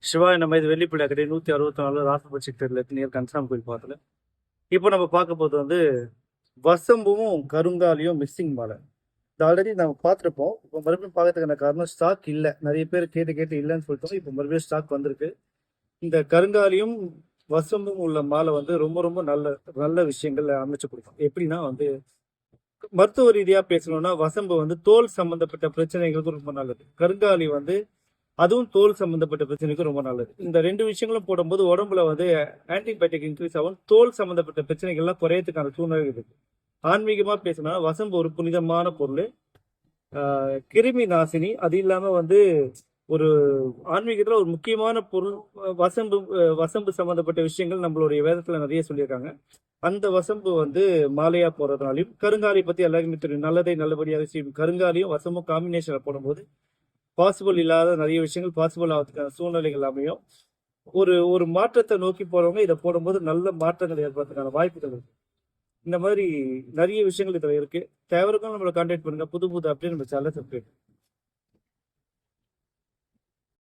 சிவாய நம்ம இது வெள்ளிப்பிள்ளை கடை 164 ராசபட்சி தெருல நியர் கன்சாம் கோயில் பார்த்துல. இப்போ நம்ம பார்க்க போகிறது வந்து வசம்பும் கருங்காலியும் மிக்சிங் மாலை. இது ஆல்ரெடி நம்ம பார்த்துருப்போம். இப்போ மறுபடியும் பார்க்கறதுக்கான காரணம் ஸ்டாக் இல்லை. நிறைய பேர் கேட்டு இல்லைன்னு சொல்லிட்டோம். இப்போ மறுபடியும் ஸ்டாக் வந்திருக்கு. இந்த கருங்காலியும் வசம்பும் உள்ள மாலை வந்து ரொம்ப ரொம்ப நல்ல நல்ல விஷயங்கள் அமைச்சு கொடுக்கும். எப்படின்னா வந்து மருத்துவ ரீதியாக பேசணும்னா வசம்பு வந்து தோல் சம்பந்தப்பட்ட பிரச்சனைகளுக்கு ரொம்ப நல்லது. கருங்காலி வந்து அதுவும் தோல் சம்பந்தப்பட்ட பிரச்சனைக்கு ரொம்ப நல்லது. இந்த ரெண்டு விஷயங்களும் போடும்போது உடம்புல வந்து ஆன்டிபயோட்டிக் இன்க்ரீஸ் ஆகும். தோல் சம்பந்தப்பட்ட பிரச்சனைகள்லாம் குறையத்துக்கான சூழ்நிலை இருக்கு. ஆன்மீகமா பேசினா வசம்பு ஒரு புனிதமான பொருள், கிருமி நாசினி. அது இல்லாம வந்து ஒரு ஆன்மீகத்துல ஒரு முக்கியமான பொருள். வசம்பு வசம்பு சம்பந்தப்பட்ட விஷயங்கள் நம்மளுடைய வேதத்துல நிறைய சொல்லியிருக்காங்க. அந்த வசம்பு வந்து மாலையா போறதுனாலையும் கருங்காலி பத்தி எல்லாருக்குமே தெரியும். நல்லதை நல்லபடியாக செய்யும். கருங்காலியும் வசம்பும் காம்பினேஷன்ல போடும்போது பாசிபிள் இல்லாத நிறைய விஷயங்கள் பாசிபிள் ஆகிறதுக்கான சூழ்நிலைகள் அமையும். ஒரு ஒரு மாற்றத்தை நோக்கி போறவங்க இதை போடும்போது நல்ல மாற்றங்கள் ஏற்படுறதுக்கான வாய்ப்புகள் இருக்கு. இந்த மாதிரி நிறைய விஷயங்கள் இதுல இருக்கு. தேவைக்கும் நம்மளை கான்டாக்ட் பண்ணுங்க. புது புது அப்படின்னு நம்ம சேனல் சப்ஸ்கிரைப்